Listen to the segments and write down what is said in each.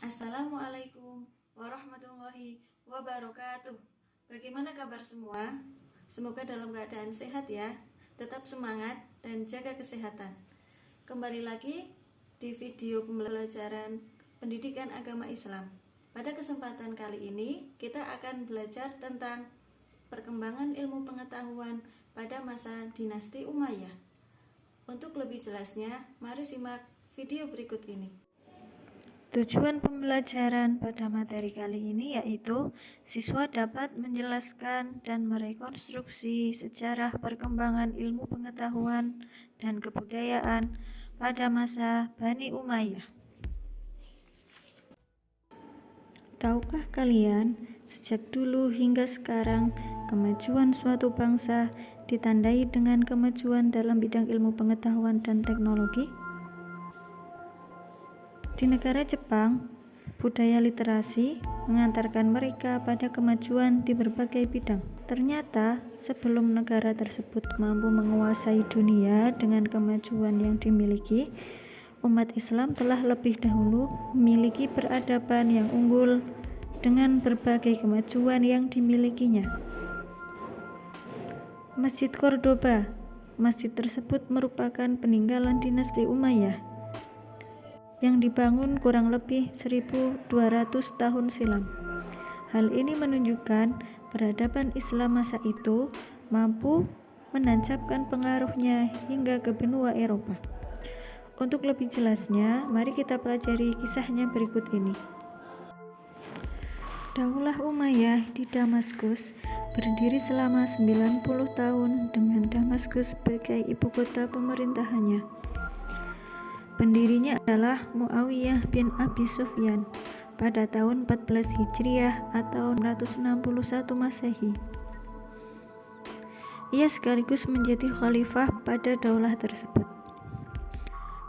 Assalamualaikum warahmatullahi wabarakatuh. Bagaimana kabar semua? Semoga dalam keadaan sehat ya. Tetap semangat dan jaga kesehatan. Kembali lagi di video pembelajaran pendidikan agama Islam. Pada kesempatan kali ini kita akan belajar tentang perkembangan ilmu pengetahuan pada masa dinasti Umayyah. Untuk lebih jelasnya, mari simak video berikut ini. Tujuan pembelajaran pada materi kali ini yaitu siswa dapat menjelaskan dan merekonstruksi sejarah perkembangan ilmu pengetahuan dan kebudayaan pada masa Bani Umayyah. Tahukah kalian, sejak dulu hingga sekarang, kemajuan suatu bangsa ditandai dengan kemajuan dalam bidang ilmu pengetahuan dan teknologi? Di negara Jepang, budaya literasi mengantarkan mereka pada kemajuan di berbagai bidang. Ternyata, sebelum negara tersebut mampu menguasai dunia dengan kemajuan yang dimiliki, umat Islam telah lebih dahulu memiliki peradaban yang unggul dengan berbagai kemajuan yang dimilikinya. Masjid Cordoba. Masjid tersebut merupakan peninggalan dinasti Umayyah yang dibangun kurang lebih 1200 tahun silam. Hal ini menunjukkan peradaban Islam masa itu mampu menancapkan pengaruhnya hingga ke benua Eropa. Untuk lebih jelasnya, mari kita pelajari kisahnya berikut ini. Daulah Umayyah di Damaskus berdiri selama 90 tahun dengan Damaskus sebagai ibu kota pemerintahannya. Pendirinya adalah Muawiyah bin Abi Sufyan pada tahun 14 Hijriah atau 661 Masehi. Ia sekaligus menjadi khalifah pada daulah tersebut.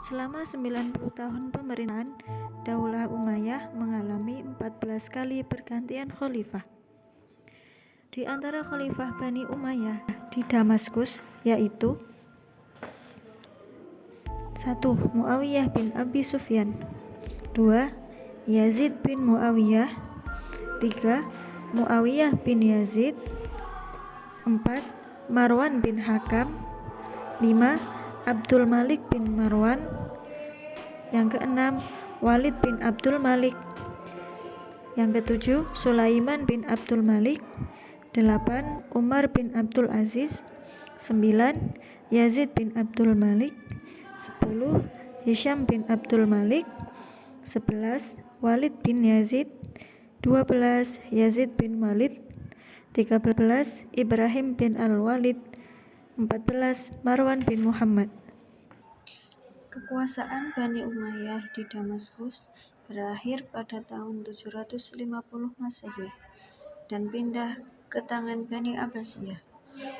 Selama 90 tahun pemerintahan, Daulah Umayyah mengalami 14 kali pergantian khalifah. Di antara khalifah Bani Umayyah di Damaskus yaitu 1. Muawiyah bin Abi Sufyan. 2. Yazid bin Muawiyah. 3. Muawiyah bin Yazid. 4. Marwan bin Hakam. 5. Abdul Malik bin Marwan. Yang keenam, Walid bin Abdul Malik. Yang ketujuh, Sulaiman bin Abdul Malik. 8. Umar bin Abdul Aziz. 9. Yazid bin Abdul Malik. 10. Hisham bin Abdul Malik. 11. Walid bin Yazid. 12. Yazid bin Walid. 13. Ibrahim bin Al-Walid. 14. Marwan bin Muhammad. Kekuasaan Bani Umayyah di Damaskus berakhir pada tahun 750 Masehi dan pindah ke tangan Bani Abbasiyah.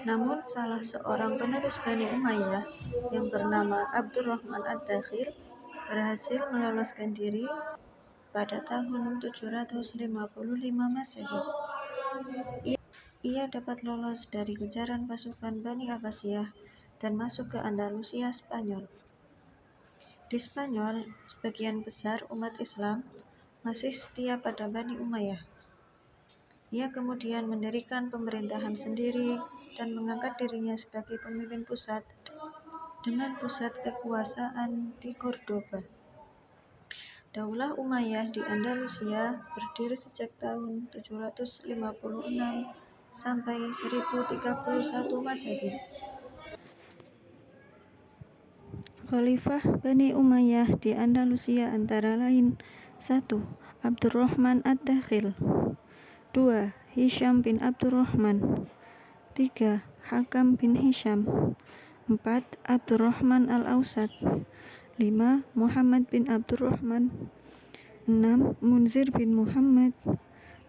Namun salah seorang penerus Bani Umayyah yang bernama Abdurrahman Ad-Dakhil berhasil meloloskan diri pada tahun 755 Masehi. Ia dapat lolos dari kejaran pasukan Bani Abbasiyah dan masuk ke Andalusia, Spanyol. Di Spanyol, sebagian besar umat Islam masih setia pada Bani Umayyah. Ia kemudian mendirikan pemerintahan sendiri dan mengangkat dirinya sebagai pemimpin pusat dengan pusat kekuasaan di Cordoba. Daulah Umayyah di Andalusia berdiri sejak tahun 756 sampai 1031 Masehi. Khalifah Bani Umayyah di Andalusia antara lain 1. Abdurrahman Ad-Dakhil. 2. Hisham bin Abdurrahman. 3. Hakam bin Hisham. 4. Abdurrahman Al-Ausad. 5. Muhammad bin Abdurrahman. 6. Munzir bin Muhammad.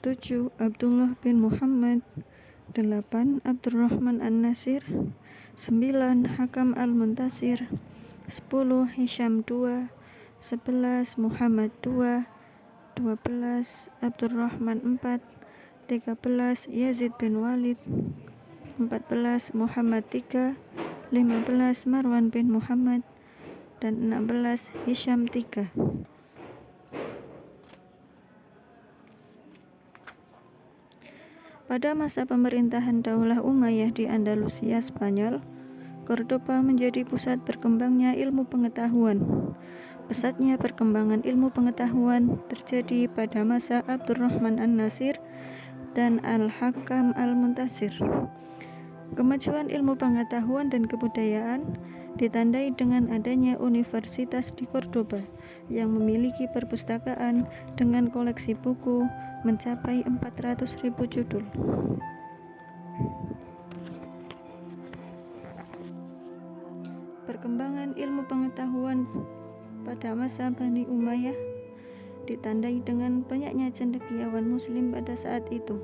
7. Abdullah bin Muhammad. 8. Abdurrahman An-Nasir. 9. Hakam Al-Muntasir. 10. Hisham 2. 11. Muhammad 2. 12. Abdurrahman 4. 13. Yazid bin Walid. 14. Muhammad 3. 15. Marwan bin Muhammad. Dan 16. Hisham 3. Pada masa pemerintahan Daulah Umayyah di Andalusia, Spanyol, Cordoba menjadi pusat berkembangnya ilmu pengetahuan. Pesatnya perkembangan ilmu pengetahuan terjadi pada masa Abdurrahman An-Nasir dan Al-Hakam Al-Muntasir. Kemajuan ilmu pengetahuan dan kebudayaan ditandai dengan adanya universitas di Cordoba yang memiliki perpustakaan dengan koleksi buku mencapai 400.000 judul. Perkembangan ilmu pengetahuan pada masa Bani Umayyah ditandai dengan banyaknya cendekiawan muslim pada saat itu,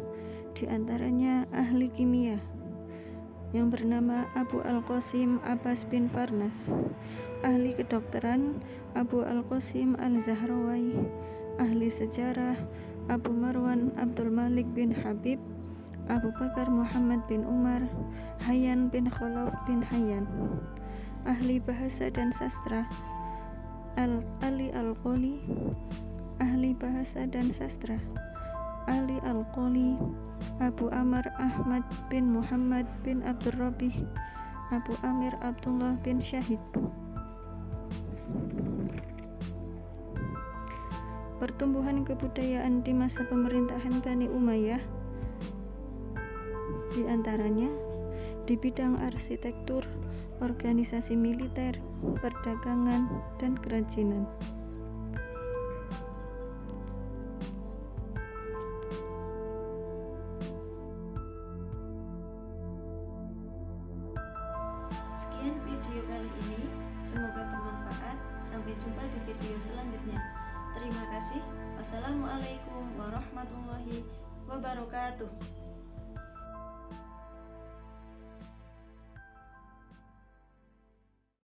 di antaranya ahli kimia yang bernama Abu Al-Qasim Abbas bin Farnas, ahli kedokteran Abu Al-Qasim Al-Zahrawi, ahli sejarah Abu Marwan Abdul Malik bin Habib, Abu Bakar Muhammad bin Umar, Hayyan bin Khalaf bin Hayyan, ahli bahasa dan sastra Ali Al-Qoli, ahli bahasa dan sastra Ali Al-Qoli, Abu Amr Ahmad bin Muhammad bin Abdul Rabih, Abu Amir Abdullah bin Syahid. Pertumbuhan kebudayaan di masa pemerintahan Bani Umayyah di antaranya di bidang arsitektur, organisasi militer, perdagangan, dan kerajinan. Sekian video kali ini, semoga bermanfaat. Sampai jumpa di video selanjutnya. Terima kasih. Wassalamualaikum warahmatullahi wabarakatuh.